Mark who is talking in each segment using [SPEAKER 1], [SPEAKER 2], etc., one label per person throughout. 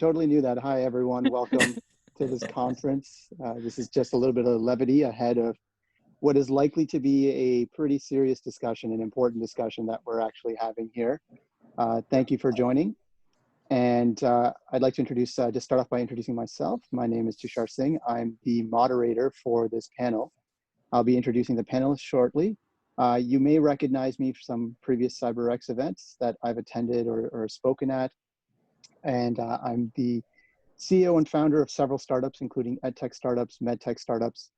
[SPEAKER 1] totally knew that. Hi, everyone. Welcome to this conference. This is just a little bit of levity ahead of what is likely to be a pretty serious discussion, an important discussion that we're actually having here. Thank you for joining. And I'd like to introduce, just start off by introducing myself. My name is Tushar Singh. I'm the moderator for this panel. I'll be introducing the panelists shortly. You may recognize me from some previous CyberX events that I've attended or spoken at. And I'm the CEO and founder of several startups, including edtech startups, medtech startups.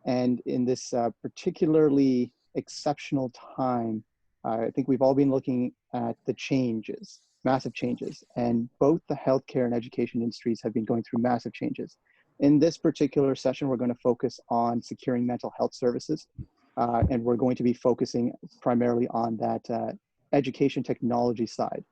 [SPEAKER 1] And in this particularly exceptional time, I think we've all been looking at the changes, massive changes, and both the healthcare and education industries have been going through massive changes. In this particular session, we're going to focus on securing mental health services, and we're going to be focusing primarily on that education technology side.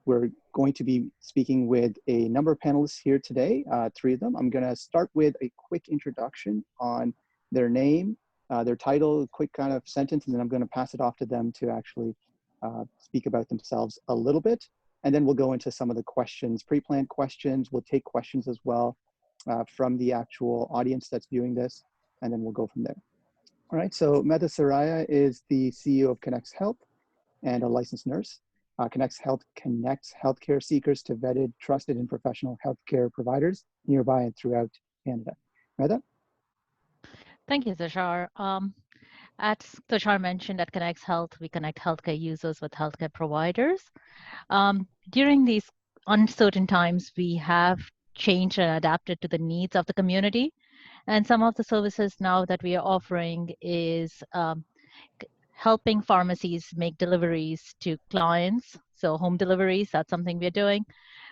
[SPEAKER 1] We're going to be speaking with a number of panelists here today, 3 of them. I'm going to start with a quick introduction on their name, their title, a quick kind of sentence, and then I'm going to pass it off to them to actually speak about themselves a little bit. And then we'll go into some of the questions, pre-planned questions. We'll take questions as well from the actual audience that's viewing this, and then we'll go from there. All right, so Medha Saraiya is the CEO of ConnexHealth and a licensed nurse. ConnexHealth connects healthcare seekers to vetted, trusted, and professional healthcare providers nearby and throughout Canada. Medha?
[SPEAKER 2] Thank you, Tushar. As Tushar mentioned, at ConnexHealth, we connect healthcare users with healthcare providers. During these uncertain times, we have changed and adapted to the needs of the community. And some of the services now that we are offering is helping pharmacies make deliveries to clients. So home deliveries, that's something we're doing.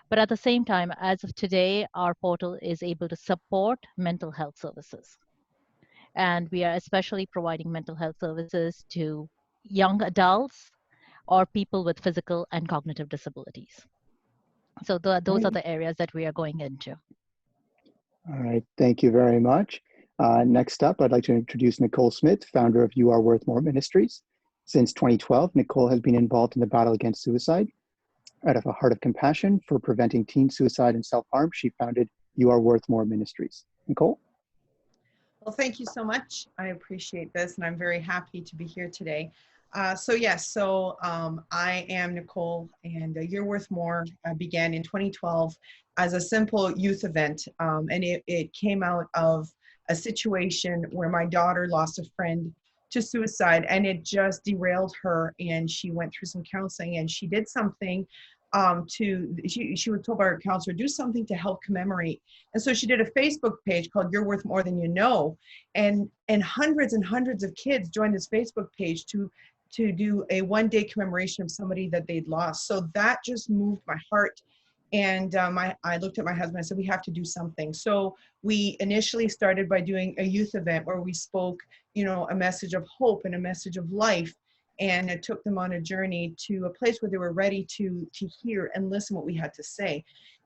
[SPEAKER 2] But at the same time, as of today, our portal is able to support mental health services. And we are especially providing mental health services to young adults or people with physical and cognitive disabilities. So those are the areas that we are going into.
[SPEAKER 1] All right, thank you very much. Next up, I'd like to introduce Nicole Smith, founder of You Are Worthmore Ministries. Since 2012, Nicole has been involved in the battle against suicide. Out of a heart of compassion for preventing teen suicide and self-harm, she founded You Are Worthmore Ministries. Nicole?
[SPEAKER 3] Well, thank you so much. I appreciate this, and I'm very happy to be here today. I am Nicole, and You're Worthmore began in 2012 as a simple youth event, and it came out of a situation where my daughter lost a friend to suicide, and it just derailed her, and she went through some counseling, and she did something she was told by her counselor, do something to help commemorate. And so she did a Facebook page called You're Worth More Than You Know. And hundreds and hundreds of kids joined this Facebook page to do a one-day commemoration of somebody that they'd lost. So that just moved my heart. And I looked at my husband, I said, we have to do something. So we initially started by doing a youth event where we spoke, a message of hope and a message of life. And it took them on a journey to a place where they were ready to hear and listen what we had to say.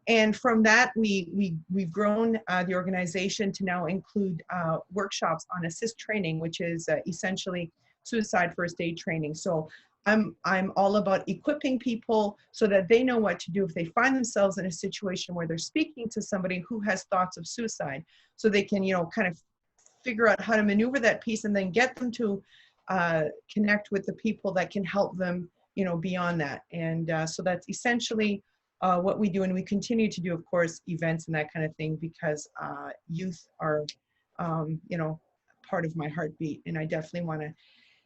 [SPEAKER 3] And from that, we've grown the organization to now include workshops on assist training, which is essentially suicide first aid training. So I'm all about equipping people so that they know what to do if they find themselves in a situation where they're speaking to somebody who has thoughts of suicide, so they can, kind of figure out how to maneuver that piece and then get them to connect with the people that can help them, beyond that. And so that's essentially what we do. And we continue to do, of course, events and that kind of thing, because youth are, part of my heartbeat. And I definitely want to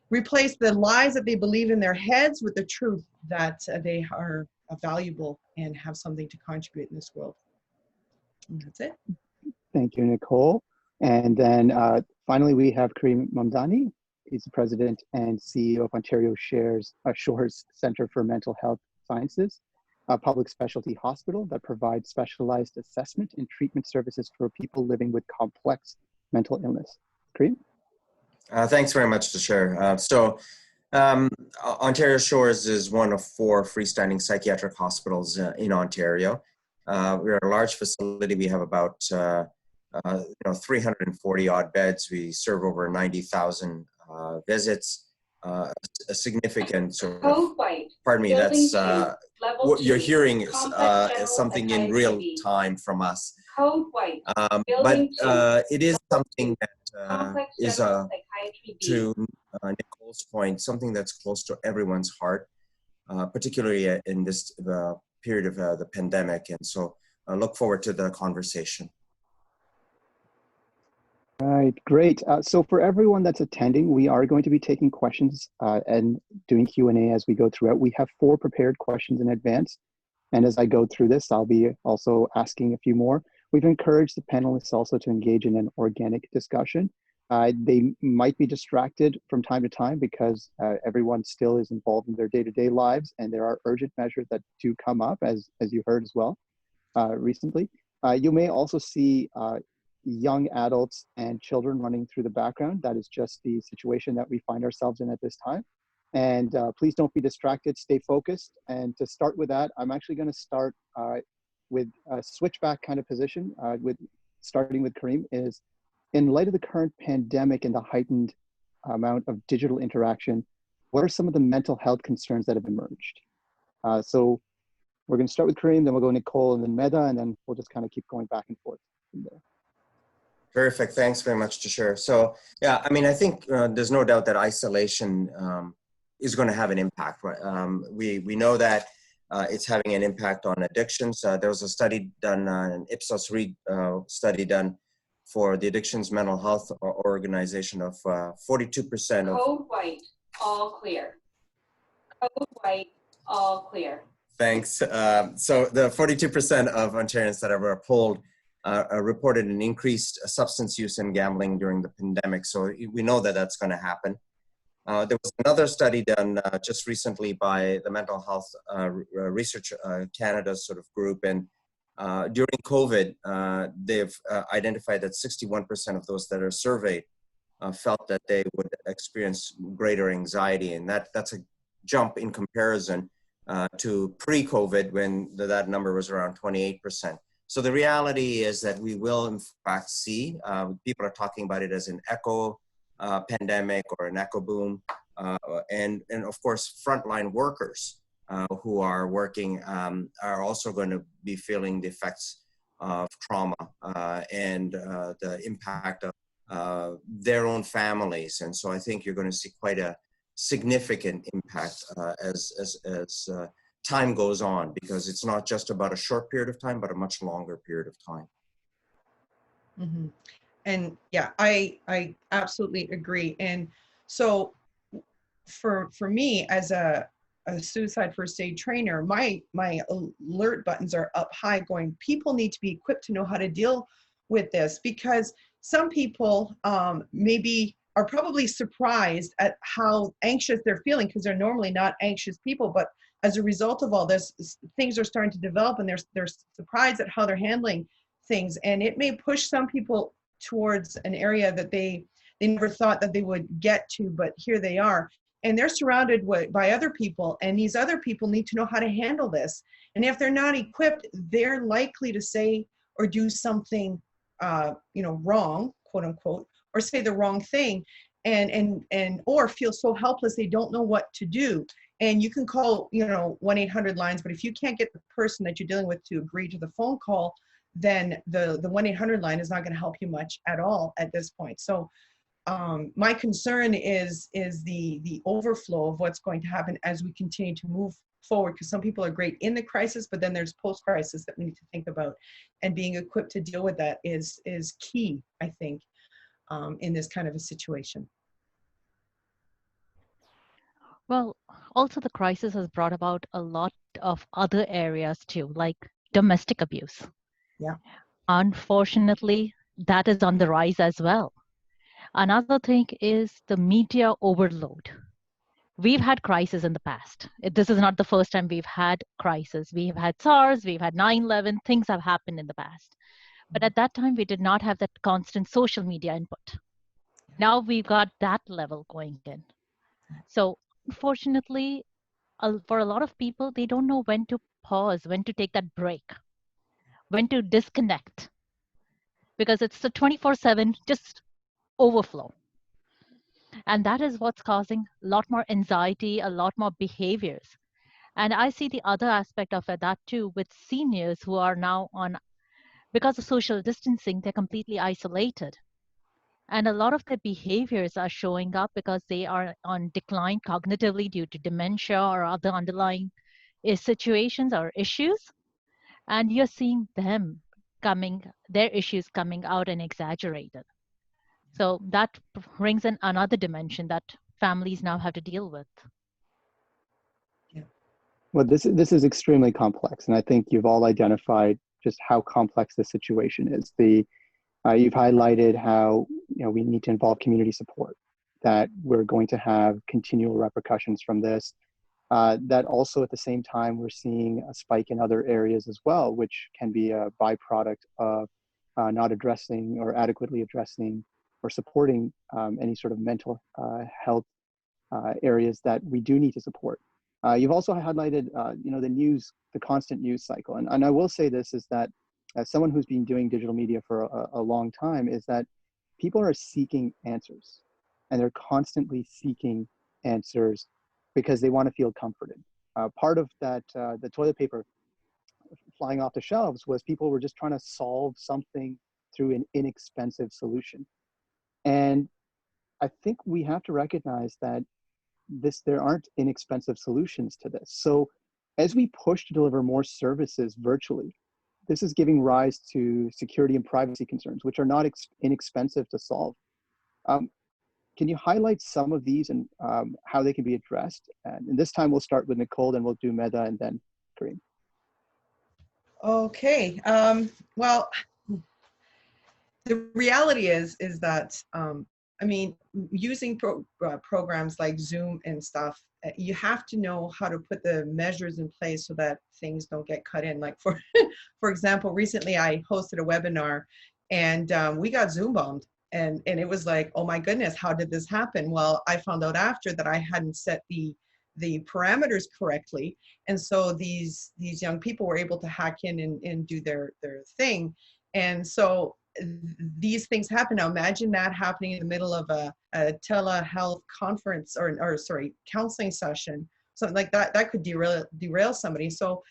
[SPEAKER 3] replace the lies that they believe in their heads with the truth that they are valuable and have something to contribute in this world. And that's it.
[SPEAKER 1] Thank you, Nicole. And then finally, we have Karim Mamdani. He's the president and CEO of Ontario Shores Centre for Mental Health Sciences, a public specialty hospital that provides specialized assessment and treatment services for people living with complex mental illness. Karim?
[SPEAKER 4] Thanks very much, Tushar. Ontario Shores is one of 4 freestanding psychiatric hospitals in Ontario. We're a large facility. We have about 340 odd beds. We serve over 90,000 visits. a significant sort of, pardon me, that's what you're hearing is something in real time from us. But it is something that is, to Nicole's point, something that's close to everyone's heart, particularly in this period of the pandemic. And so I look forward to the conversation.
[SPEAKER 1] All right, great. So for everyone that's attending, we are going to be taking questions and doing Q&A as we go through it. We have 4 prepared questions in advance. And as I go through this, I'll be also asking a few more. We've encouraged the panelists also to engage in an organic discussion. They might be distracted from time to time because everyone still is involved in their day-to-day lives, and there are urgent measures that do come up, as you heard as well recently. You may also see young adults and children running through the background. That is just the situation that we find ourselves in at this time. And please don't be distracted, stay focused. And to start with that, I'm actually gonna start with a switchback kind of position, starting with Karim, is in light of the current pandemic and the heightened amount of digital interaction, what are some of the mental health concerns that have emerged? So we're gonna start with Karim, then we'll go Nicole and then Medha, and then we'll just kind of keep going back and forth from there.
[SPEAKER 4] Perfect. Thanks very much, Tushar. So, yeah, I mean, I think there's no doubt that isolation is going to have an impact. Right? We know that it's having an impact on addictions. There was a study done, an Ipsos Reid study done for the Addictions Mental Health Organization of 42% of—
[SPEAKER 5] Code white, all clear. Code white, all clear.
[SPEAKER 4] Thanks. So the 42% of Ontarians that were polled reported an increased substance use and gambling during the pandemic. So we know that that's going to happen. There was another study done just recently by the Mental Health Research Canada sort of group. And during COVID, they've identified that 61% of those that are surveyed felt that they would experience greater anxiety. And that's a jump in comparison to pre-COVID, when that number was around 28%. So the reality is that we will in fact see, people are talking about it as an echo pandemic or an echo boom. And of course, frontline workers who are working are also going to be feeling the effects of trauma and the impact of their own families. And so I think you're going to see quite a significant impact as time goes on, because it's not just about a short period of time, but a much longer period of time.
[SPEAKER 3] Mm-hmm. And yeah, I absolutely agree. And so for me as a suicide first aid trainer, my alert buttons are up high going, people need to be equipped to know how to deal with this, because some people maybe are probably surprised at how anxious they're feeling, because they're normally not anxious people, but as a result of all this, things are starting to develop, and they're surprised at how they're handling things. And it may push some people towards an area that they never thought that they would get to, but here they are. And they're surrounded by other people, and these other people need to know how to handle this. And if they're not equipped, they're likely to say or do something wrong, quote unquote, or say the wrong thing, and or feel so helpless they don't know what to do. And you can call 1-800 lines, but if you can't get the person that you're dealing with to agree to the phone call, then the 1-800 line is not going to help you much at all at this point. So my concern is the overflow of what's going to happen as we continue to move forward, because some people are great in the crisis, but then there's post-crisis that we need to think about, and being equipped to deal with that is key, I think, in this kind of a situation.
[SPEAKER 2] Well, also the crisis has brought about a lot of other areas too, like domestic abuse.
[SPEAKER 3] Yeah.
[SPEAKER 2] Unfortunately, that is on the rise as well. Another thing is the media overload. We've had crises in the past. This is not the first time we've had crisis. We've had SARS, we've had 9/11, things have happened in the past. But at that time, we did not have that constant social media input. Now we've got that level going in. So unfortunately, for a lot of people, they don't know when to pause, when to take that break, when to disconnect, because it's the 24/7 just overflow. And that is what's causing a lot more anxiety, a lot more behaviors. And I see the other aspect of it, that too, with seniors who are now on, because of social distancing, they're completely isolated. And a lot of their behaviors are showing up because they are on decline cognitively due to dementia or other underlying situations or issues. And you're seeing them their issues coming out and exaggerated. So that brings in another dimension that families now have to deal with.
[SPEAKER 1] Well, this is extremely complex, and I think you've all identified just how complex the situation is. You've highlighted how we need to involve community support, that we're going to have continual repercussions from this. That also at the same time we're seeing a spike in other areas as well, which can be a byproduct of not addressing or adequately addressing or supporting any sort of mental health areas that we do need to support. You've also highlighted, the constant news cycle. And I will say this is that as someone who's been doing digital media for a long time, is that people are seeking answers, and they're constantly seeking answers because they want to feel comforted. Part of that, the toilet paper flying off the shelves was people were just trying to solve something through an inexpensive solution. And I think we have to recognize that there aren't inexpensive solutions to this. So as we push to deliver more services virtually, this is giving rise to security and privacy concerns, which are not inexpensive to solve. Can you highlight some of these and how they can be addressed? And this time we'll start with Nicole, then we'll do Medha, and then Karim.
[SPEAKER 3] Okay. Well, the reality is that using programs like Zoom and stuff, you have to know how to put the measures in place so that things don't get cut in. Like for example, recently I hosted a webinar, and we got Zoom bombed, and it was like, oh my goodness, how did this happen? Well, I found out after that I hadn't set the parameters correctly, and so these young people were able to hack in and do their thing, and so these things happen. Now imagine that happening in the middle of a telehealth conference or counseling session, something like that. That could derail somebody. So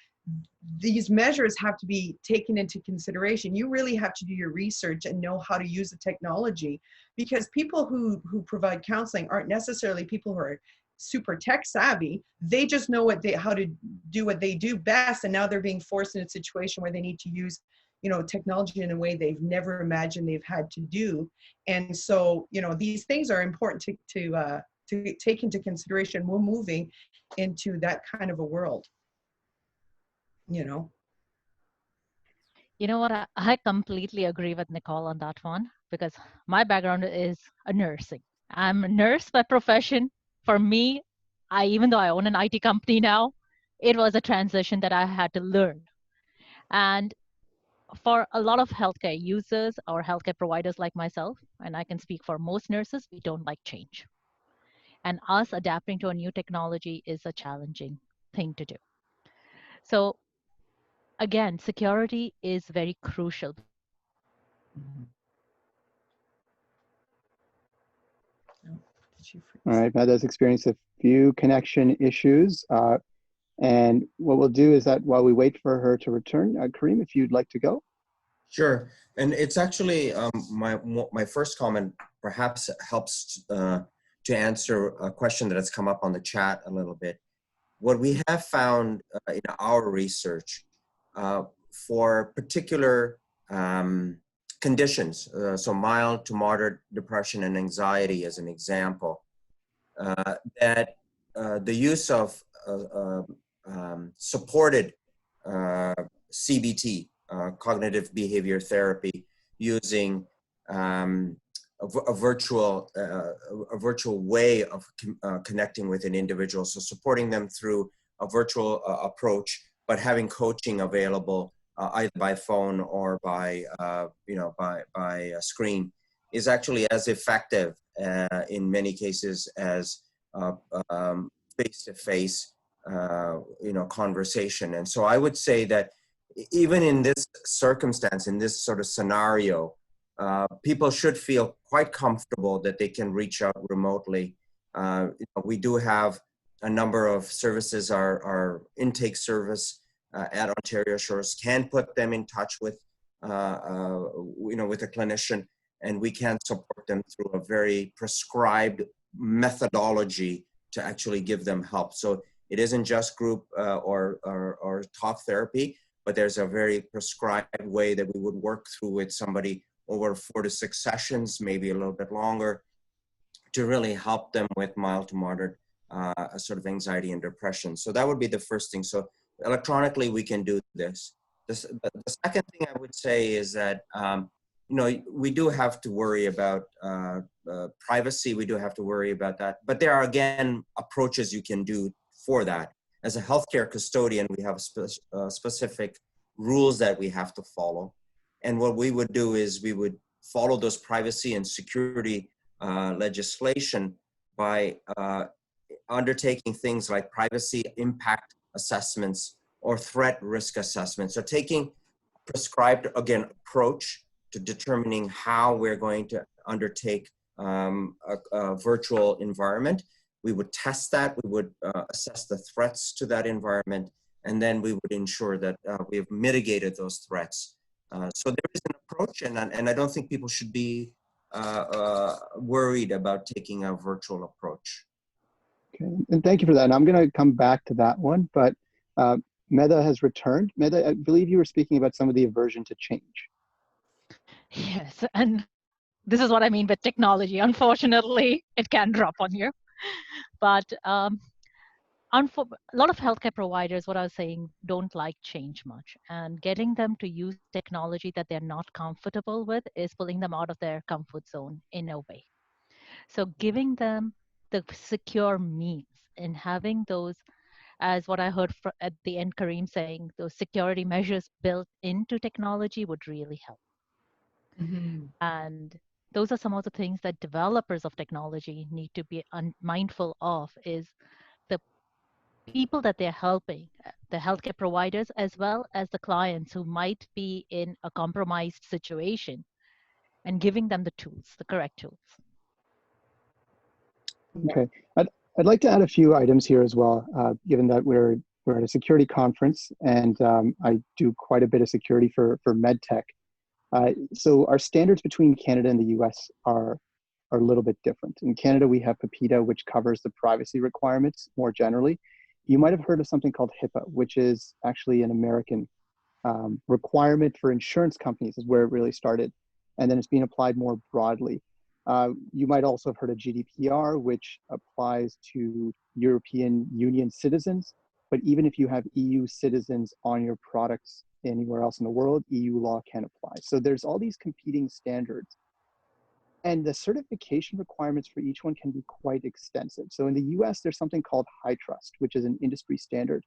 [SPEAKER 3] these measures have to be taken into consideration. You really have to do your research and know how to use the technology, because people who provide counseling aren't necessarily people who are super tech savvy. They just know how to do what they do best, and now they're being forced in a situation where they need to use technology in a way they've never imagined they've had to do. And so these things are important to take into consideration. We're moving into that kind of a world.
[SPEAKER 2] You know what? I completely agree with Nicole on that one, because my background is a nursing. I'm a nurse by profession. For me, even though I own an IT company now, it was a transition that I had to learn. And for a lot of healthcare users or healthcare providers like myself, and I can speak for most nurses, we don't like change. And us adapting to a new technology is a challenging thing to do. So again, security is very crucial.
[SPEAKER 1] All right, Medha's experienced a few connection issues. And what we'll do is that while we wait for her to return, Karim, if you'd like to go.
[SPEAKER 4] Sure, and it's actually my first comment perhaps helps to answer a question that has come up on the chat a little bit. What we have found in our research for particular conditions, so mild to moderate depression and anxiety as an example, that the use of supported CBT, cognitive behavior therapy, using a virtual way of connecting with an individual. So supporting them through a virtual approach, but having coaching available either by phone or by by a screen is actually as effective in many cases as face-to-face conversation. And so I would say that even in this circumstance, in this sort of scenario, people should feel quite comfortable that they can reach out remotely. We do have a number of services. Our intake service at Ontario Shores can put them in touch with, with a clinician, and we can support them through a very prescribed methodology to actually give them help. So it isn't just group or talk therapy, but there's a very prescribed way that we would work through with somebody over 4 to 6 sessions, maybe a little bit longer, to really help them with mild to moderate sort of anxiety and depression. So that would be the first thing. So electronically, we can do this. The second thing I would say is that, we do have to worry about privacy. We do have to worry about that. But there are, again, approaches you can do for that. As a healthcare custodian, we have specific rules that we have to follow. And what we would do is we would follow those privacy and security legislation by undertaking things like privacy impact assessments or threat risk assessments. So taking prescribed, again, approach to determining how we're going to undertake a virtual environment. We would test that, we would assess the threats to that environment, and then we would ensure that we have mitigated those threats. So there is an approach, and I don't think people should be worried about taking a virtual approach.
[SPEAKER 1] Okay, and thank you for that. And I'm going to come back to that one, but Medha has returned. Medha, I believe you were speaking about some of the aversion to change.
[SPEAKER 2] Yes, and this is what I mean with technology. Unfortunately, it can drop on you. But a lot of healthcare providers, what I was saying, don't like change much. And getting them to use technology that they're not comfortable with is pulling them out of their comfort zone in a way. So giving them the secure means and having those, as what I heard at the end, Karim saying, those security measures built into technology would really help.
[SPEAKER 3] Mm-hmm.
[SPEAKER 2] And those are some of the things that developers of technology need to be mindful of, is the people that they're helping, the healthcare providers, as well as the clients who might be in a compromised situation, and giving them the tools, the correct tools.
[SPEAKER 1] Okay, I'd like to add a few items here as well, given that we're at a security conference, and I do quite a bit of security for MedTech. So our standards between Canada and the US are a little bit different. In Canada, we have PIPEDA, which covers the privacy requirements more generally. You might have heard of something called HIPAA, which is actually an American requirement for insurance companies, is where it really started. And then it's being applied more broadly. You might also have heard of GDPR, which applies to European Union citizens. But even if you have EU citizens on your products anywhere else in the world, EU law can apply. So there's all these competing standards. And the certification requirements for each one can be quite extensive. So in the US, there's something called HITRUST, which is an industry standard.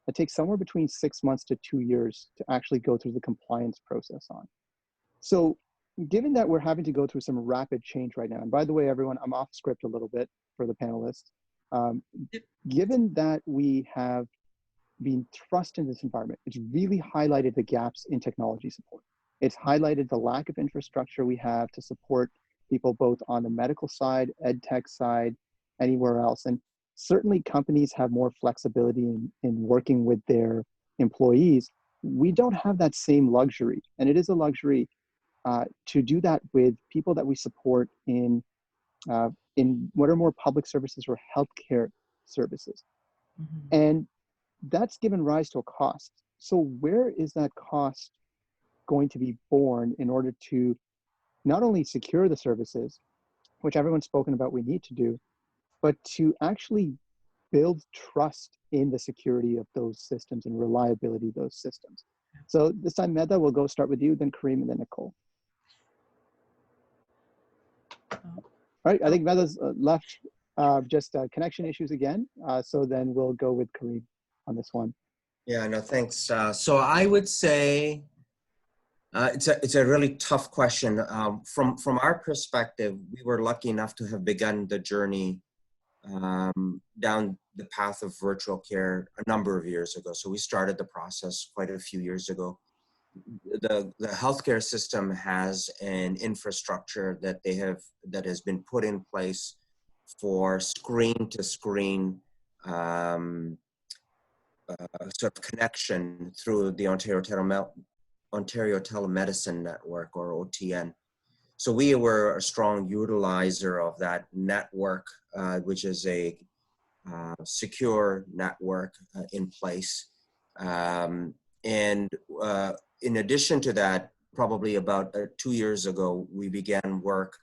[SPEAKER 1] It takes somewhere between 6 months to 2 years to actually go through the compliance process on. So given that we're having to go through some rapid change right now, and by the way, everyone, I'm off script a little bit for the panelists. Given that we have been thrust in this environment, it's really highlighted the gaps in technology support. It's highlighted the lack of infrastructure we have to support people both on the medical side, ed tech side, anywhere else. And certainly companies have more flexibility in working with their employees. We don't have that same luxury. And it is a luxury to do that with people that we support in what are more public services or healthcare services. Mm-hmm. And that's given rise to a cost. So where is that cost going to be borne in order to not only secure the services, which everyone's spoken about we need to do, but to actually build trust in the security of those systems and reliability of those systems? So this time, Medha, we'll go start with you, then Karim, and then Nicole. All right, I think Medha's left just connection issues again. So then we'll go with Karim on this one.
[SPEAKER 4] Yeah, no, thanks. So I would say it's a really tough question. From our perspective, we were lucky enough to have begun the journey down the path of virtual care a number of years ago. So we started the process quite a few years ago. the healthcare system has an infrastructure that has been put in place for screen to screen sort of connection through the Ontario Telemedicine Network, or OTN. So we were a strong utilizer of that network, which is a secure network in place. In addition to that, probably about 2 years ago, we began work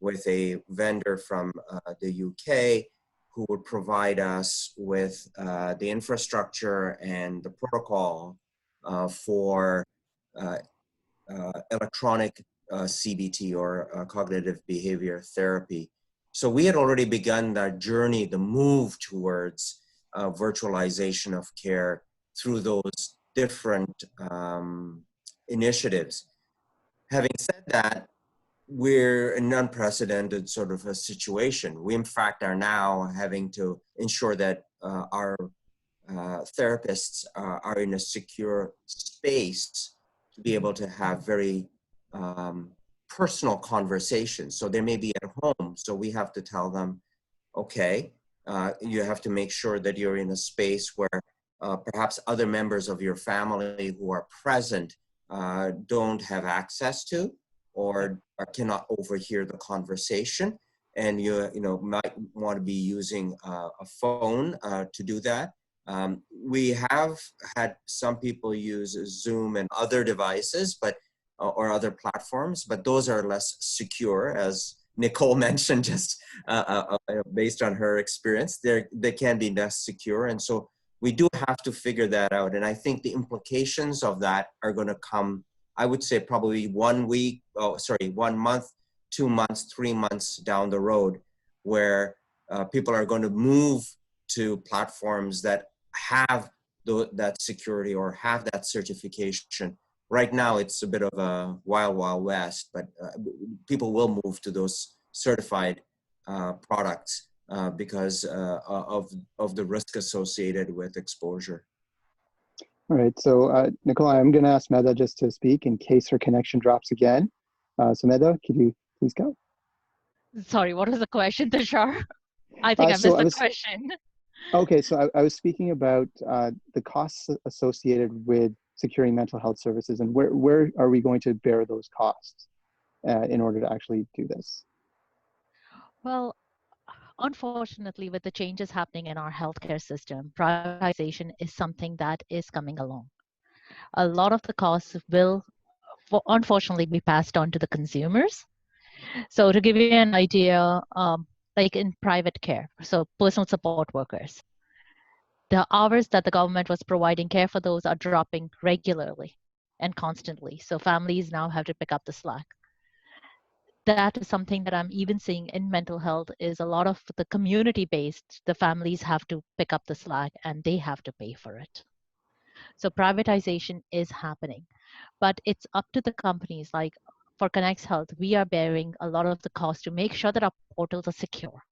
[SPEAKER 4] with a vendor from the UK who would provide us with the infrastructure and the protocol for electronic CBT, or cognitive behavior therapy. So we had already begun that journey, the move towards virtualization of care through those different initiatives. Having said that, we're in an unprecedented sort of a situation. We in fact are now having to ensure that our therapists are in a secure space to be able to have very personal conversations. So they may be at home, so we have to tell them, okay, you have to make sure that you're in a space where perhaps other members of your family who are present don't have access to, or cannot overhear the conversation. And you might want to be using a phone to do that. We have had some people use Zoom and other devices, or other platforms, but those are less secure, as Nicole mentioned, just based on her experience. They can be less secure, and so we do have to figure that out. And I think the implications of that are going to come, I would say, probably 1 month, 2 months, 3 months down the road, where people are going to move to platforms that have that security or have that certification. Right now, it's a bit of a wild, wild west, but people will move to those certified products because of the risk associated with exposure.
[SPEAKER 1] All right, so Nicole, I'm going to ask Medha just to speak in case her connection drops again. So Medha, could you please go?
[SPEAKER 2] Sorry, what was the question, Tushar? I think I missed the question.
[SPEAKER 1] Okay, so I was speaking about the costs associated with securing mental health services, and where are we going to bear those costs in order to actually do this?
[SPEAKER 2] Well, unfortunately, with the changes happening in our healthcare system, privatization is something that is coming along. A lot of the costs will, unfortunately, be passed on to the consumers. So to give you an idea, like in private care, so personal support workers, the hours that the government was providing care for those are dropping regularly and constantly. So families now have to pick up the slack. That is something that I'm even seeing in mental health is a lot of the community-based, the families have to pick up the slack and they have to pay for it. So privatization is happening, but it's up to the companies. Like for ConnexHealth, we are bearing a lot of the cost to make sure that our portals are secure,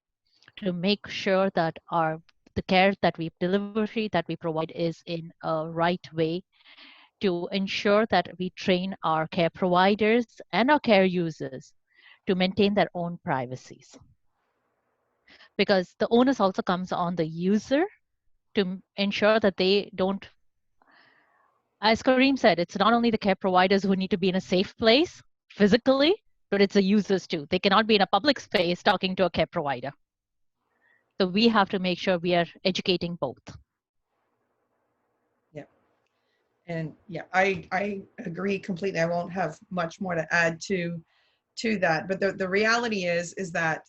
[SPEAKER 2] to make sure that the care that we delivery that we provide is in a right way, to ensure that we train our care providers and our care users to maintain their own privacies. Because the onus also comes on the user to ensure that they don't, as Karim said, it's not only the care providers who need to be in a safe place physically, but it's the users too. They cannot be in a public space talking to a care provider. So we have to make sure we are educating both.
[SPEAKER 3] Yeah. And yeah, I agree completely. I won't have much more to add to that. But the reality is that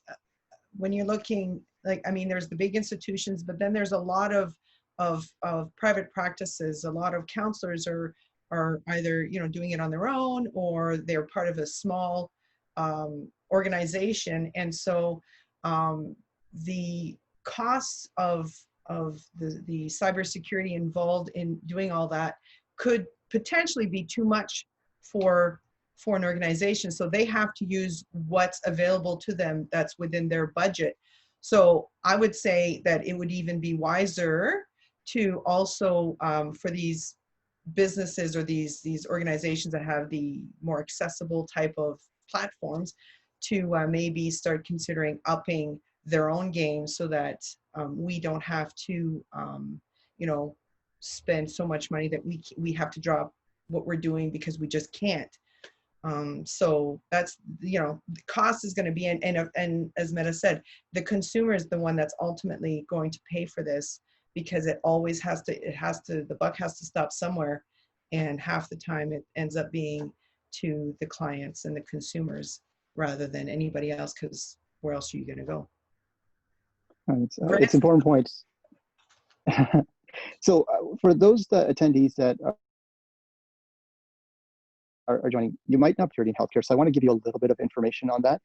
[SPEAKER 3] when you're looking, like, I mean, there's the big institutions, but then there's a lot of private practices. A lot of counselors are either, doing it on their own, or they're part of a small organization. And so the costs of the cybersecurity involved in doing all that could potentially be too much for an organization. So they have to use what's available to them that's within their budget. So I would say that it would even be wiser to also, for these businesses or these organizations that have the more accessible type of platforms to maybe start considering upping their own game so that we don't have to, you know, spend so much money that we have to drop what we're doing because we just can't. So that's, you know, the cost is going to be, and as Medha said, the consumer is the one that's ultimately going to pay for this, because it always has to, the buck has to stop somewhere. And half the time it ends up being to the clients and the consumers rather than anybody else, because where else are you going to go?
[SPEAKER 1] It's important points. So for those attendees that are joining, you might not be security in healthcare. So I want to give you a little bit of information on that.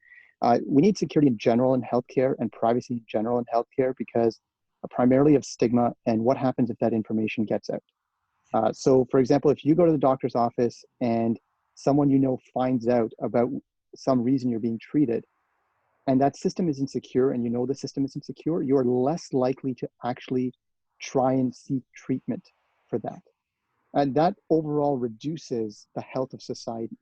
[SPEAKER 1] We need security in general in healthcare and privacy in general in healthcare because primarily of stigma and what happens if that information gets out. So for example, if you go to the doctor's office and someone you know finds out about some reason you're being treated, and that system is insecure and you know the system is insecure, you're less likely to actually try and seek treatment for that. And that overall reduces the health of society.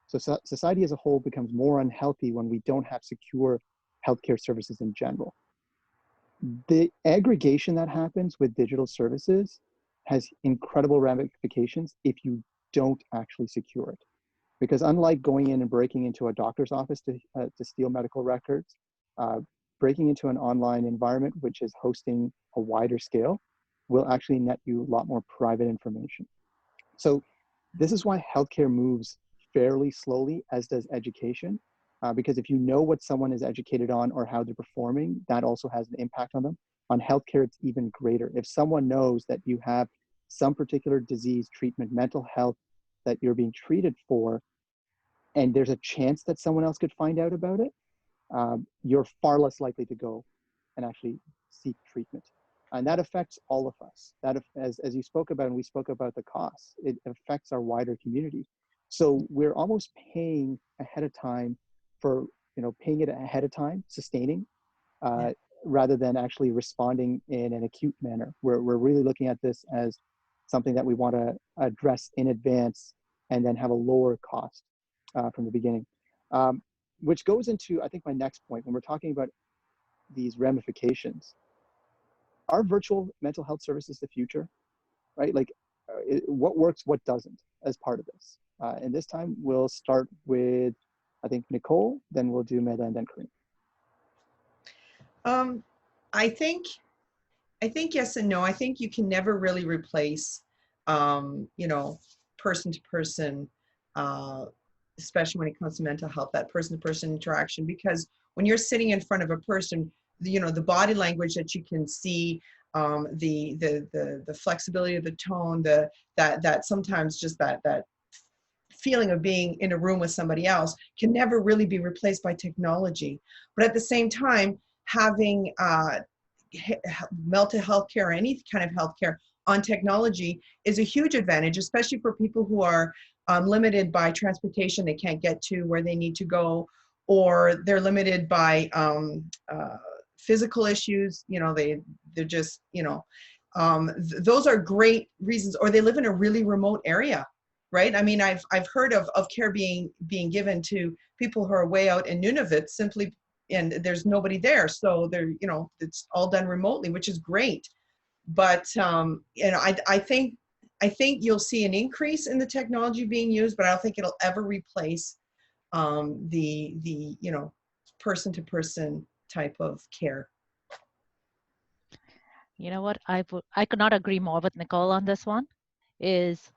[SPEAKER 1] So society as a whole becomes more unhealthy when we don't have secure healthcare services in general. The aggregation that happens with digital services has incredible ramifications if you don't actually secure it. Because unlike going in and breaking into a doctor's office to steal medical records, breaking into an online environment, which is hosting a wider scale, will actually net you a lot more private information. So this is why healthcare moves fairly slowly, as does education, because if you know what someone is educated on or how they're performing, that also has an impact on them. On healthcare, it's even greater. If someone knows that you have some particular disease, treatment, mental health that you're being treated for, and there's a chance that someone else could find out about it, you're far less likely to go and actually seek treatment. And that affects all of us. That, as you spoke about, and we spoke about the costs, it affects our wider community. So we're almost paying ahead of time for, paying it ahead of time, sustaining, rather than actually responding in an acute manner. We're really looking at this as something that we want to address in advance and then have a lower cost from the beginning. Which goes into, I think, my next point. When we're talking about these ramifications, are virtual mental health services the future, right? Like what works, what doesn't as part of this? And this time we'll start with, I think, Nicole, then we'll do Medha, and then Karim.
[SPEAKER 3] I think yes and no. I think you can never really replace, person to person, especially when it comes to mental health, that person to person interaction, because when you're sitting in front of a person, the body language that you can see, the flexibility of the tone, that sometimes just that feeling of being in a room with somebody else can never really be replaced by technology. But at the same time, having mental health care or any kind of healthcare on technology is a huge advantage, especially for people who are limited by transportation. They can't get to where they need to go, or they're limited by physical issues. They're just, those are great reasons, or they live in a really remote area, right? I mean, I've heard of care being given to people who are way out in Nunavut simply, and there's nobody there. So they're, it's all done remotely, which is great. But, I think you'll see an increase in the technology being used, but I don't think it'll ever replace the person to person type of care.
[SPEAKER 2] You know what? I could not agree more with Nicole on this one. Is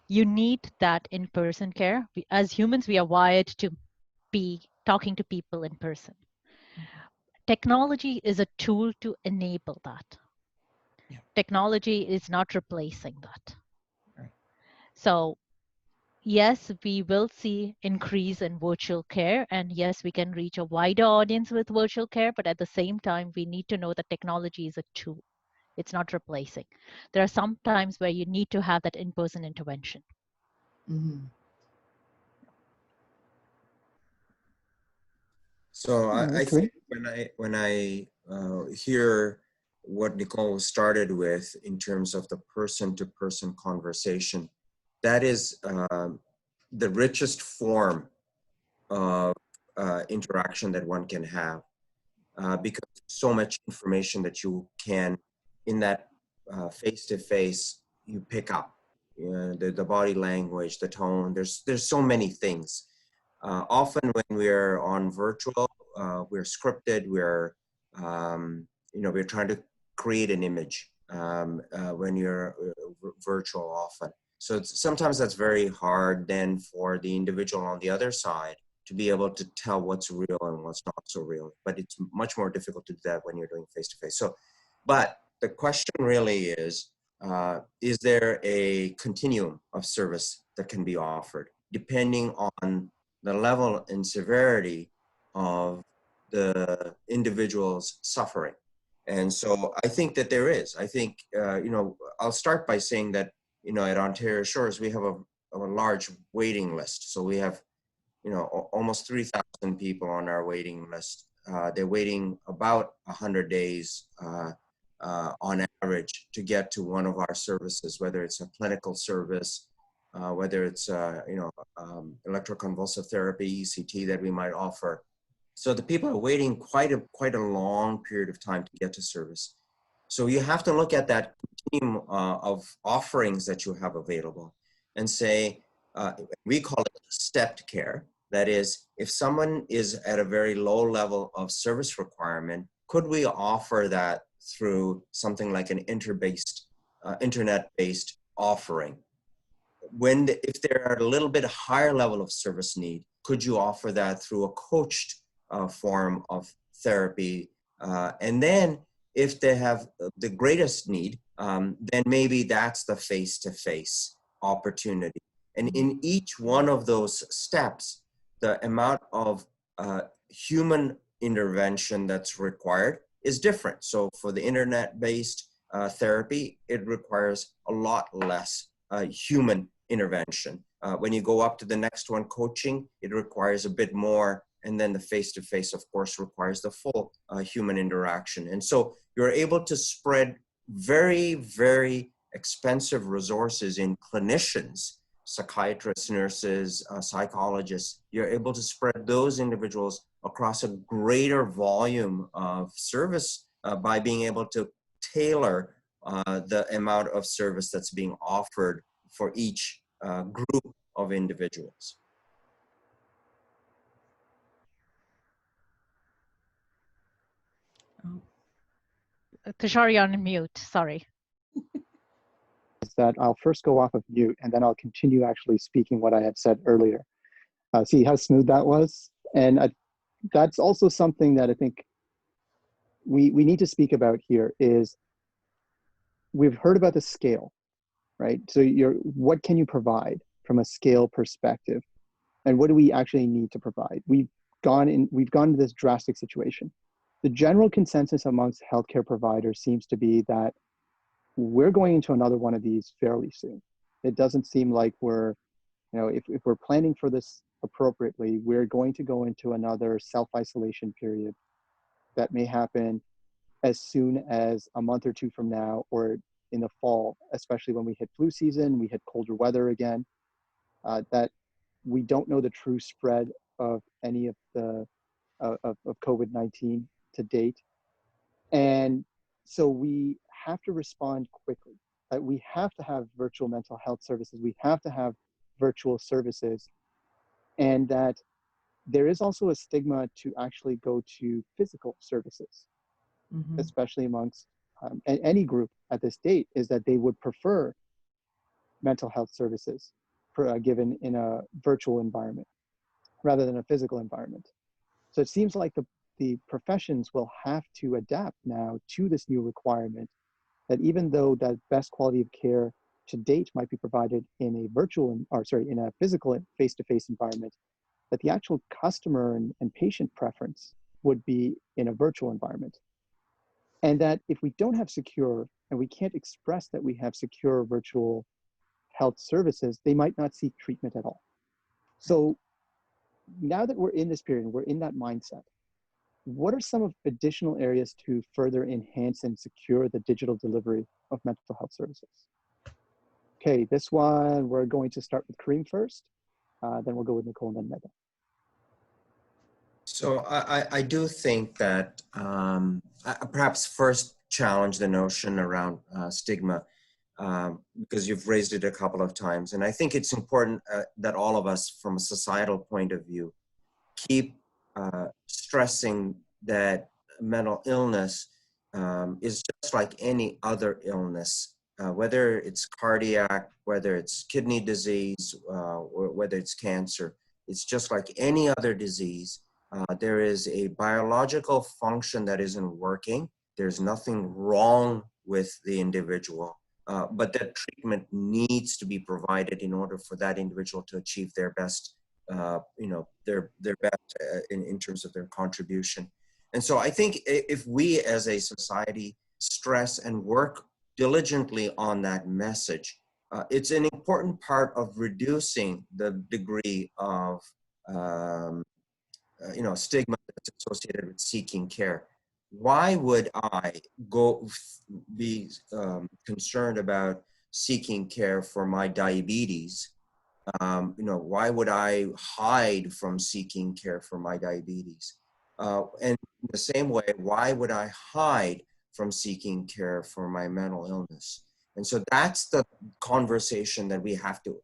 [SPEAKER 2] you need that in-person care. As humans, we are wired to be talking to people in person. Technology is a tool to enable that. Yeah. Technology is not replacing that. Right. So yes, we will see increase in virtual care, and yes, we can reach a wider audience with virtual care, but at the same time, we need to know that technology is a tool. It's not replacing. There are some times where you need to have that in-person intervention. Mm-hmm.
[SPEAKER 4] So I think when I hear what Nicole started with in terms of the person-to-person conversation, that is the richest form of interaction that one can have, because so much information that you can, in that face-to-face, you pick up. The body language, the tone, there's so many things. Often when we're on virtual, we're scripted, we're trying to create an image when you're virtual often. So sometimes that's very hard then for the individual on the other side to be able to tell what's real and what's not so real. But it's much more difficult to do that when you're doing face-to-face. So, but the question really is there a continuum of service that can be offered depending on the level and severity of the individual's suffering? And so I think that there is. I think, I'll start by saying that, at Ontario Shores, we have a large waiting list. So we have, almost 3,000 people on our waiting list. They're waiting about 100 days on average to get to one of our services, whether it's a clinical service, whether it's electroconvulsive therapy, ECT that we might offer. So the people are waiting quite a long period of time to get to service. So you have to look at that team of offerings that you have available and say, we call it stepped care. That is, if someone is at a very low level of service requirement, could we offer that through something like an internet-based offering? If they're at a little bit higher level of service need, could you offer that through a coached form of therapy? And then if they have the greatest need, then maybe that's the face-to-face opportunity. And in each one of those steps, the amount of human intervention that's required is different. So for the internet-based therapy, it requires a lot less human intervention. When you go up to the next one, coaching, it requires a bit more. And then the face-to-face, of course, requires the full human interaction. And so you're able to spread very, very expensive resources in clinicians, psychiatrists, nurses, psychologists. You're able to spread those individuals across a greater volume of service by being able to tailor the amount of service that's being offered for each group of individuals.
[SPEAKER 2] Tushar, you're on mute, sorry.
[SPEAKER 1] Is that I'll first go off of mute and then I'll continue actually speaking what I had said earlier. See how smooth that was? And that's also something that I think we need to speak about here is we've heard about the scale, right? So what can you provide from a scale perspective? And what do we actually need to provide? We've gone to this drastic situation. The general consensus amongst healthcare providers seems to be that we're going into another one of these fairly soon. It doesn't seem like we're, if we're planning for this appropriately, we're going to go into another self-isolation period that may happen as soon as a month or two from now, or in the fall, especially when we hit flu season, we hit colder weather again, that we don't know the true spread of any of the of COVID-19 to date. And so we have to respond quickly. We have to have virtual mental health services. We have to have virtual services. And that there is also a stigma to actually go to physical services, especially amongst any group at this date, is that they would prefer mental health services given in a virtual environment rather than a physical environment. So it seems like the professions will have to adapt now to this new requirement, that even though that best quality of care to date might be provided in a physical face-to-face environment, that the actual customer and patient preference would be in a virtual environment. And that if we don't have secure, and we can't express that we have secure virtual health services, they might not seek treatment at all. So now that we're in this period, we're in that mindset, what are some of additional areas to further enhance and secure the digital delivery of mental health services? Okay, this one, we're going to start with Karim first, then we'll go with Nicole and then Medha.
[SPEAKER 4] So I do think that perhaps first challenge the notion around stigma, because you've raised it a couple of times. And I think it's important that all of us, from a societal point of view, keep stressing that mental illness is just like any other illness, whether it's cardiac, whether it's kidney disease, or whether it's cancer. It's just like any other disease. There is a biological function that isn't working. There's nothing wrong with the individual, but that treatment needs to be provided in order for that individual to achieve their best, their best in terms of their contribution. And so I think if we as a society stress and work diligently on that message, it's an important part of reducing the degree of stigma that's associated with seeking care. Why would I be concerned about seeking care for my diabetes? Why would I hide from seeking care for my diabetes? And in the same way, why would I hide from seeking care for my mental illness? And so that's the conversation that we have to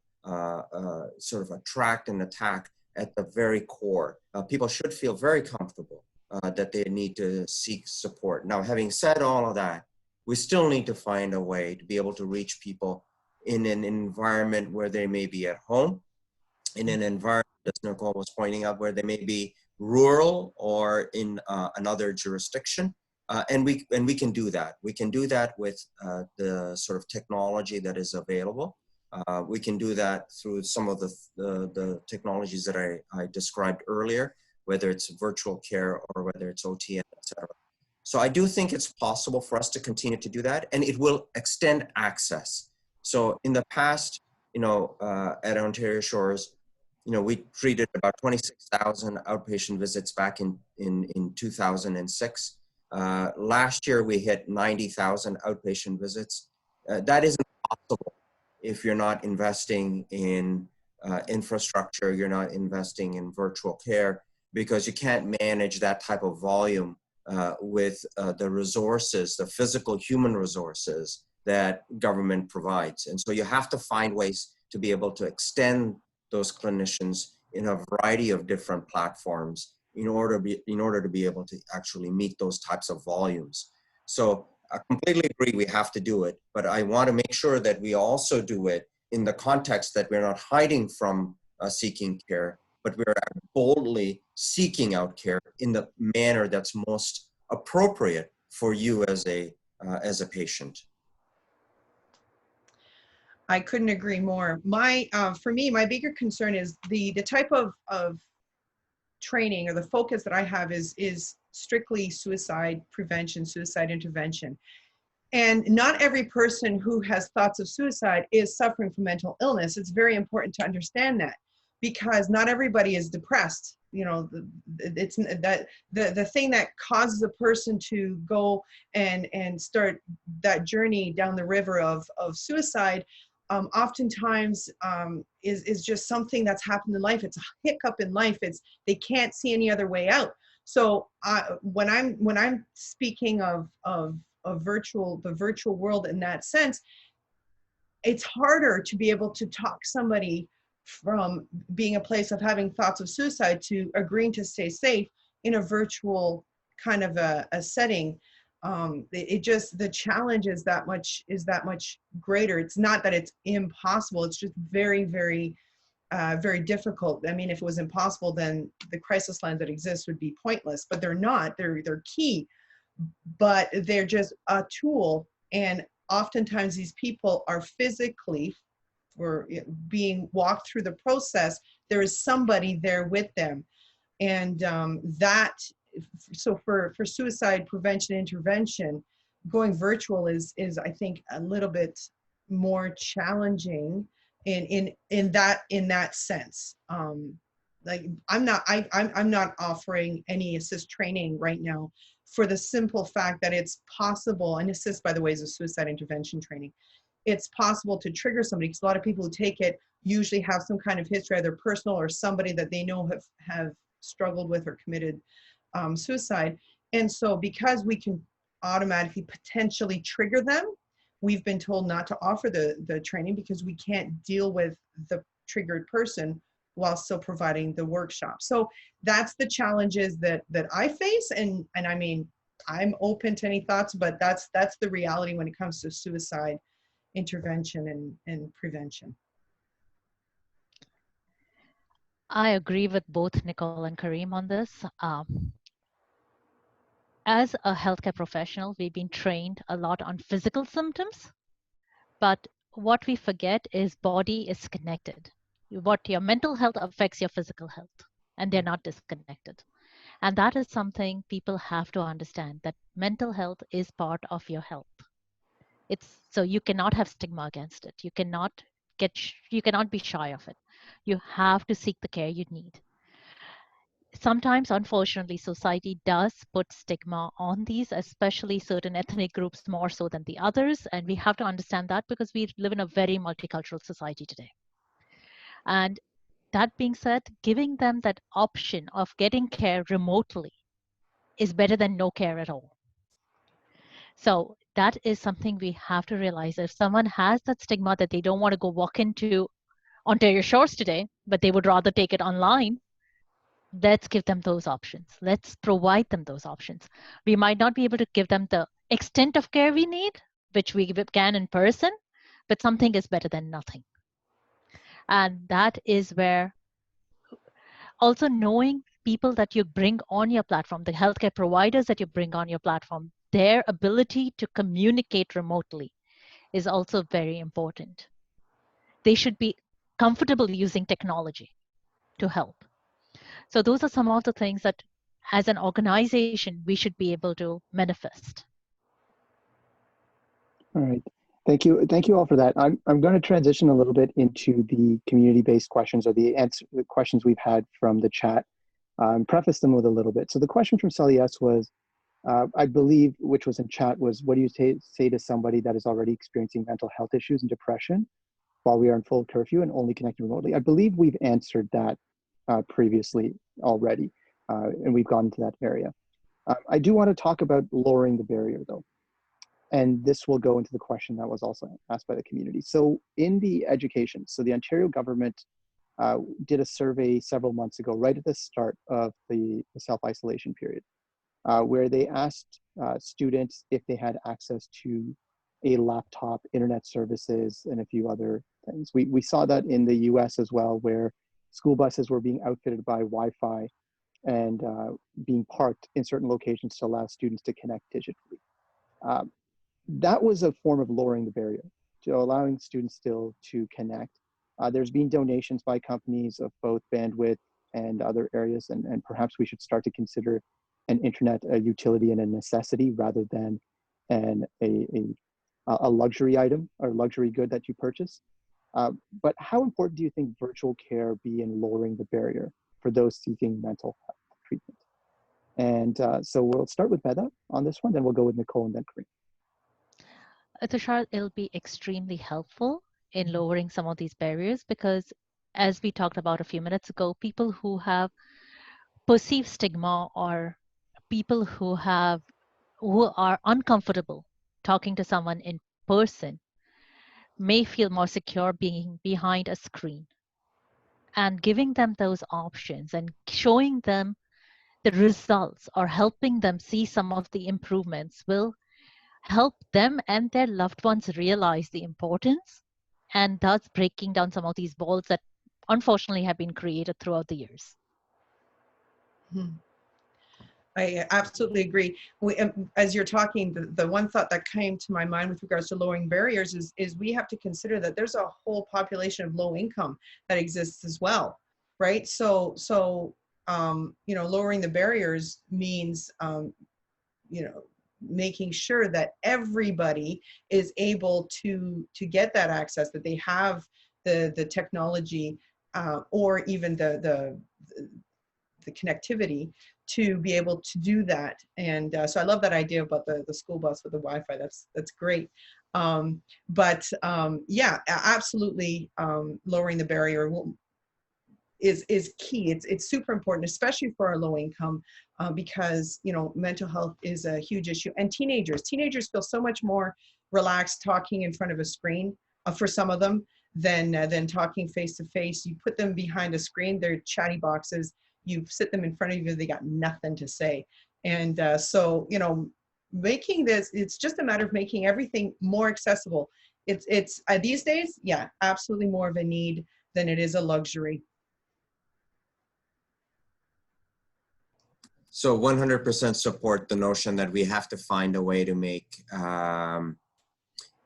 [SPEAKER 4] sort of attract and attack at the very core. People should feel very comfortable that they need to seek support. Now, having said all of that, we still need to find a way to be able to reach people in an environment where they may be at home, in an environment, as Nicole was pointing out, where they may be rural or in another jurisdiction. And we can do that. We can do that with the sort of technology that is available. We can do that through some of the technologies that I described earlier, whether it's virtual care or whether it's OTN, et cetera. So I do think it's possible for us to continue to do that, and it will extend access. So in the past, at Ontario Shores, we treated about 26,000 outpatient visits back in 2006. Last year, we hit 90,000 outpatient visits. That isn't possible if you're not investing in infrastructure, you're not investing in virtual care, because you can't manage that type of volume with the resources, the physical human resources that government provides. And so you have to find ways to be able to extend those clinicians in a variety of different platforms in order to be able to actually meet those types of volumes. So I completely agree we have to do it, but I want to make sure that we also do it in the context that we're not hiding from seeking care, but we're boldly seeking out care in the manner that's most appropriate for you as a patient.
[SPEAKER 3] I couldn't agree more. For me, my bigger concern is the type of training, or the focus that I have is strictly suicide prevention, suicide intervention. And not every person who has thoughts of suicide is suffering from mental illness. It's very important to understand that, because not everybody is depressed. It's that the thing that causes a person to go and start that journey down the river of suicide oftentimes is just something that's happened in life. It's a hiccup in life. They can't see any other way out. So when I'm speaking of the virtual world in that sense, it's harder to be able to talk somebody from being a place of having thoughts of suicide to agreeing to stay safe in a virtual kind of a setting. The challenge is that much greater. It's not that it's impossible. It's just very, very, very difficult. I mean, if it was impossible, then the crisis lines that exist would be pointless, but they're not. They're key, but they're just a tool. And oftentimes these people are physically, or being walked through the process. There is somebody there with them, and so for suicide prevention intervention, going virtual is I think a little bit more challenging in that sense. like I'm not offering any assist training right now for the simple fact that it's possible, and assist, by the way, is a suicide intervention training. It's possible to trigger somebody, because a lot of people who take it usually have some kind of history, either personal or somebody that they know have struggled with or committed suicide. And so because we can automatically potentially trigger them, we've been told not to offer the training because we can't deal with the triggered person while still providing the workshop. So that's the challenges that I face. And I mean, I'm open to any thoughts, but that's the reality when it comes to suicide intervention and prevention.
[SPEAKER 2] I agree with both Nicole and Karim on this. As a healthcare professional, we've been trained a lot on physical symptoms, but what we forget is body is connected. What your mental health affects your physical health, and they're not disconnected. And that is something people have to understand, that mental health is part of your health. It's so you cannot have stigma against it. You cannot be shy of it. You have to seek the care you need. Sometimes, unfortunately, society does put stigma on these, especially certain ethnic groups more so than the others. And we have to understand that because we live in a very multicultural society today. And that being said, giving them that option of getting care remotely is better than no care at all. So that is something we have to realize. If someone has that stigma that they don't want to go walk into Ontario Shores today, but they would rather take it online, let's give them those options. Let's provide them those options. We might not be able to give them the extent of care we need, which we can in person, but something is better than nothing. And that is where also knowing people that you bring on your platform, the healthcare providers that you bring on your platform, their ability to communicate remotely is also very important. They should be comfortable using technology to help. So those are some of the things that as an organization, we should be able to manifest.
[SPEAKER 1] All right. Thank you. Thank you all for that. I'm going to transition a little bit into the community-based questions, or the questions we've had from the chat. Preface them with a little bit. So the question from Saraiya was, I believe, which was in chat, was, what do you say to somebody that is already experiencing mental health issues and depression while we are in full curfew and only connecting remotely? I believe we've answered that previously already, and we've gone into that area. I do want to talk about lowering the barrier, though. And this will go into the question that was also asked by the community. So in the education, so the Ontario government did a survey several months ago, right at the start of the self-isolation period, where they asked students if they had access to a laptop, internet services, and a few other things. We saw that in the US as well, where school buses were being outfitted by Wi-Fi and being parked in certain locations to allow students to connect digitally. That was a form of lowering the barrier, to allowing students still to connect. There's been donations by companies of both bandwidth and other areas, and perhaps we should start to consider an internet a utility and a necessity rather than a luxury item or luxury good that you purchase. But how important do you think virtual care be in lowering the barrier for those seeking mental health treatment? And so we'll start with Medha on this one, then we'll go with Nicole and then Karim.
[SPEAKER 2] Tushar, it'll be extremely helpful in lowering some of these barriers because, as we talked about a few minutes ago, people who have perceived stigma or people who are uncomfortable talking to someone in person may feel more secure being behind a screen. And giving them those options and showing them the results or helping them see some of the improvements will help them and their loved ones realize the importance, and thus breaking down some of these walls that unfortunately have been created throughout the years.
[SPEAKER 3] I absolutely agree. As you're talking, the one thought that came to my mind with regards to lowering barriers is we have to consider that there's a whole population of low income that exists as well, right? So you know, lowering the barriers means you know, making sure that everybody is able to get that access, that they have the technology or even the connectivity to be able to do that. And so I love that idea about the school bus with the Wi-Fi. That's great. Yeah, absolutely, lowering the barrier is key. It's super important, especially for our low income, because mental health is a huge issue. And teenagers feel so much more relaxed talking in front of a screen, for some of them, than talking face to face. You put them behind a screen, they're chatty boxes. You sit them in front of you, they got nothing to say. And so making this, it's just a matter of making everything more accessible. It's these days, yeah, absolutely more of a need than it is a luxury.
[SPEAKER 4] So 100% support the notion that we have to find a way to make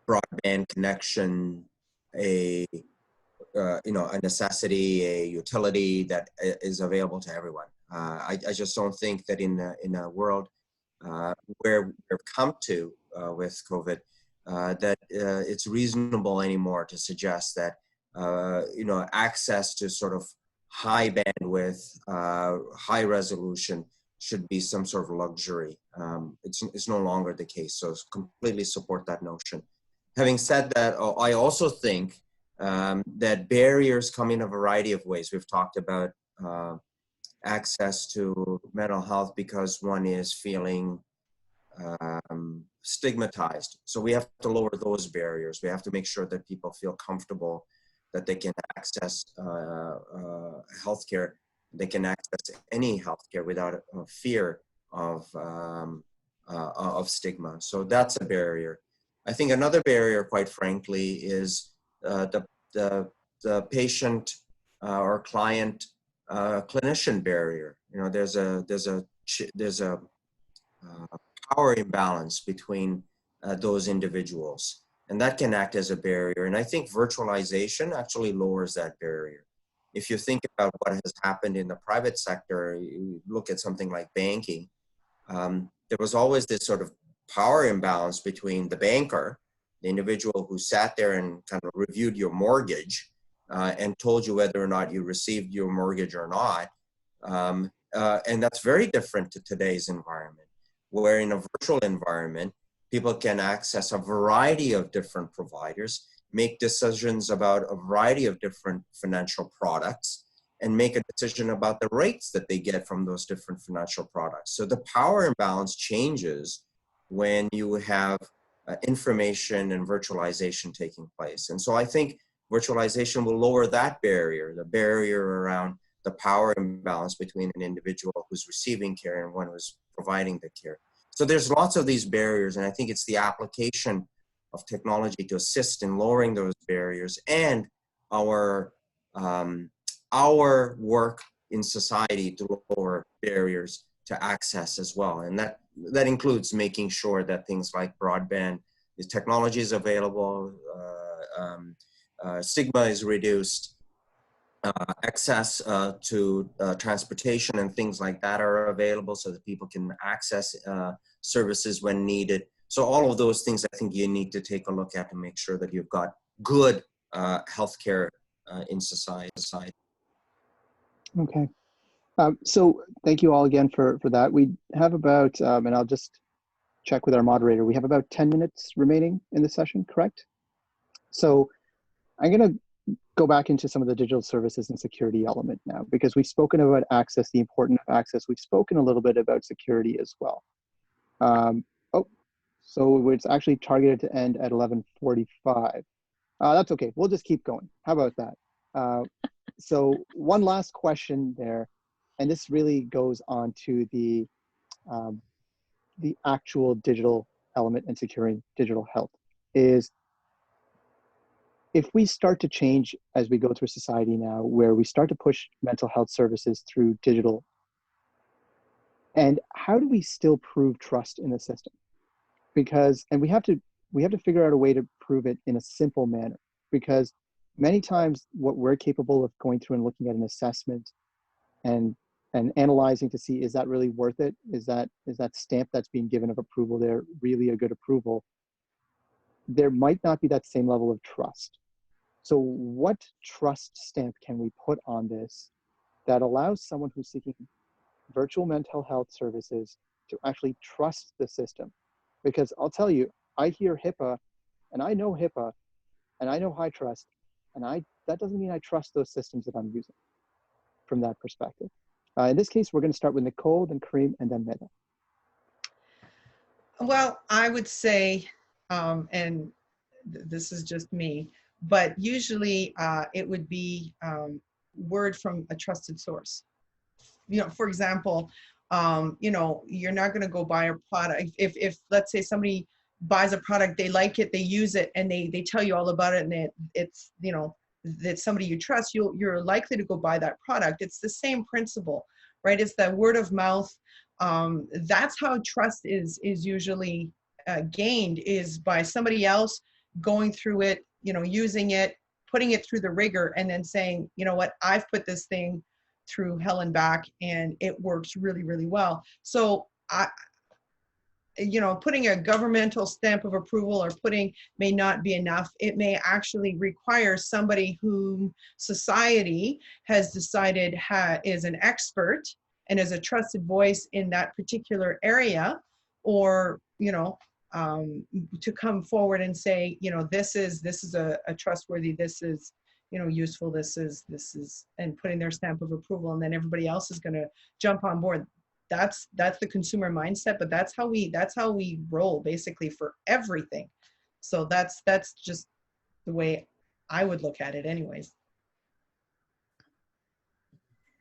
[SPEAKER 4] broadband connection a necessity, a utility that is available to everyone. I just don't think that in a world where we've come to with COVID, that it's reasonable anymore to suggest that access to sort of high bandwidth, high resolution should be some sort of luxury. It's no longer the case. So completely support that notion. Having said that, I also think that barriers come in a variety of ways. We've talked about access to mental health because one is feeling stigmatized. So we have to lower those barriers. We have to make sure that people feel comfortable that they can access healthcare. They can access any healthcare without fear of stigma. So that's a barrier. I think another barrier, quite frankly, is the patient or client clinician barrier. There's a power imbalance between those individuals, and that can act as a barrier. And I think virtualization actually lowers that barrier. If you think about what has happened in the private sector, you look at something like banking, there was always this sort of power imbalance between the banker, the individual who sat there and kind of reviewed your mortgage and told you whether or not you received your mortgage or not. And that's very different to today's environment, where in a virtual environment, people can access a variety of different providers, make decisions about a variety of different financial products, and make a decision about the rates that they get from those different financial products. So the power imbalance changes when you have information and virtualization taking place. And so I think virtualization will lower that barrier, the barrier around the power imbalance between an individual who's receiving care and one who's providing the care. So there's lots of these barriers, and I think it's the application of technology to assist in lowering those barriers and our work in society to lower barriers to access as well. And that includes making sure that things like broadband, the technology is available, stigma is reduced, access to transportation and things like that are available so that people can access services when needed. So all of those things, I think you need to take a look at to make sure that you've got good healthcare in society.
[SPEAKER 1] Okay. So thank you all again for that. We have about, and I'll just check with our moderator, we have about 10 minutes remaining in the session, correct? So I'm going to go back into some of the digital services and security element now, because we've spoken about access, the importance of access. We've spoken a little bit about security as well. So it's actually targeted to end at 11:45. That's okay. We'll just keep going. How about that? So one last question there, and this really goes on to the actual digital element and securing digital health, is if we start to change as we go through society now, where we start to push mental health services through digital, and how do we still prove trust in the system? Because, and we have to figure out a way to prove it in a simple manner, because many times what we're capable of going through and looking at an assessment and analyzing to see, is that really worth it? Is that stamp that's being given of approval there really a good approval? There might not be that same level of trust. So what trust stamp can we put on this that allows someone who's seeking virtual mental health services to actually trust the system? Because I'll tell you, I hear HIPAA and I know HIPAA and I know high trust, and that doesn't mean I trust those systems that I'm using from that perspective. In this case, we're going to start with Nicole, then Karim, and then Medha.
[SPEAKER 3] Well, I would say, and this is just me, but usually it would be word from a trusted source. You know, for example, you know, you're not going to go buy a product. If let's say somebody buys a product, they like it, they use it, and they tell you all about it, and it's, you know, that somebody you trust, you're likely to go buy that product. It's the same principle, right? It's that word of mouth. That's how trust is usually gained, is by somebody else going through it, you know, using it, putting it through the rigor, and then saying, you know what, I've put this thing through hell and back, and it works really, really well. So you know, putting a governmental stamp of approval or putting may not be enough. It may actually require somebody whom society has decided is an expert and is a trusted voice in that particular area, or, you know, to come forward and say, you know, this is a trustworthy, this is, you know, useful, this is, and putting their stamp of approval, and then everybody else is going to jump on board. That's the consumer mindset, but that's how we roll basically for everything. So that's just the way I would look at it anyways.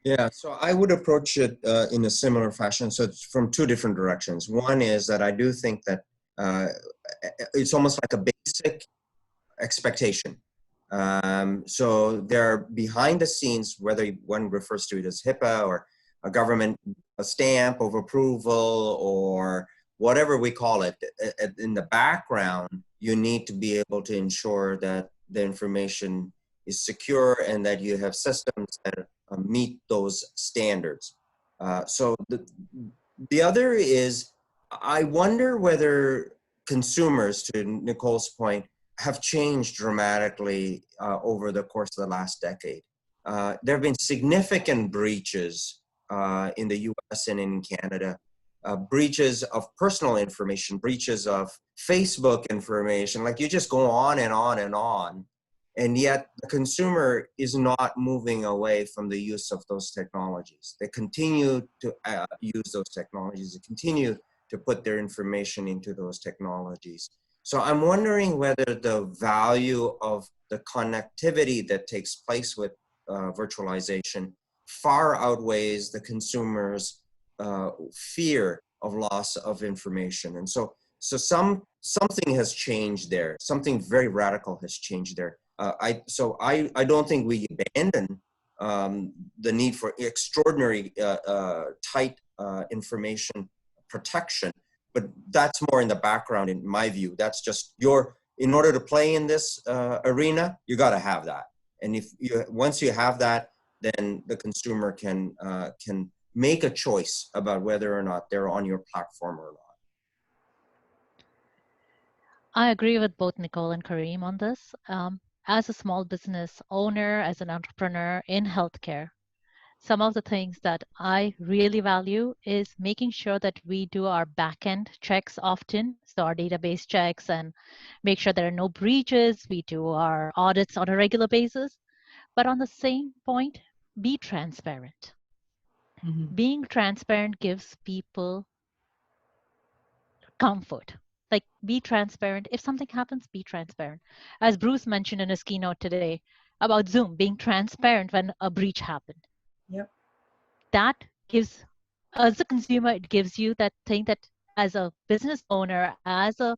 [SPEAKER 4] Yeah, so I would approach it in a similar fashion. So it's from two different directions. One is that I do think that it's almost like a basic expectation. So they're behind the scenes, whether one refers to it as HIPAA or a government stamp of approval or whatever we call it, in the background, you need to be able to ensure that the information is secure and that you have systems that meet those standards. So the other is, I wonder whether consumers, to Nicole's point, have changed dramatically over the course of the last decade. There have been significant breaches in the US and in Canada, breaches of personal information, breaches of Facebook information, like you just go on and on and on. And yet the consumer is not moving away from the use of those technologies. They continue to use those technologies. They continue to put their information into those technologies. So I'm wondering whether the value of the connectivity that takes place with virtualization far outweighs the consumer's fear of loss of information. And so something has changed there. Something very radical has changed there. I don't think we abandon the need for extraordinary tight information protection, but that's more in the background in my view. That's just in order to play in this arena, you got to have that. And once you have that, then the consumer can make a choice about whether or not they're on your platform or not.
[SPEAKER 2] I agree with both Nicole and Karim on this. As a small business owner, as an entrepreneur in healthcare, some of the things that I really value is making sure that we do our back-end checks often, so our database checks, and make sure there are no breaches. We do our audits on a regular basis. But on the same point, be transparent.
[SPEAKER 3] Mm-hmm.
[SPEAKER 2] Being transparent gives people comfort. Like, be transparent. If something happens, be transparent. As Bruce mentioned in his keynote today about Zoom, being transparent when a breach happened.
[SPEAKER 3] Yep.
[SPEAKER 2] That gives, as a consumer, it gives you that thing that as a business owner, as a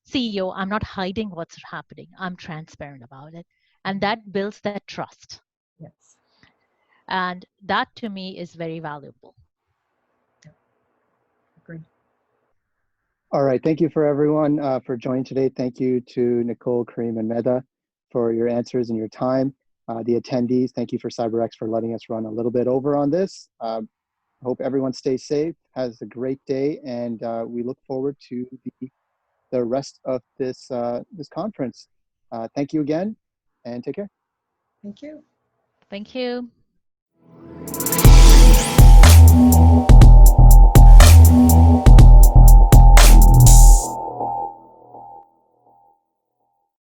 [SPEAKER 2] CEO, I'm not hiding what's happening. I'm transparent about it. And that builds that trust.
[SPEAKER 3] Yes.
[SPEAKER 2] And that to me is very valuable.
[SPEAKER 3] Yep. Agreed.
[SPEAKER 1] All right, thank you for everyone for joining today. Thank you to Nicole, Karim, and Medha for your answers and your time. The attendees, thank you for CyberX for letting us run a little bit over on this. Hope everyone stays safe, has a great day, and we look forward to the rest of this conference. Thank you again. and take care.
[SPEAKER 3] Thank you.
[SPEAKER 2] Thank you.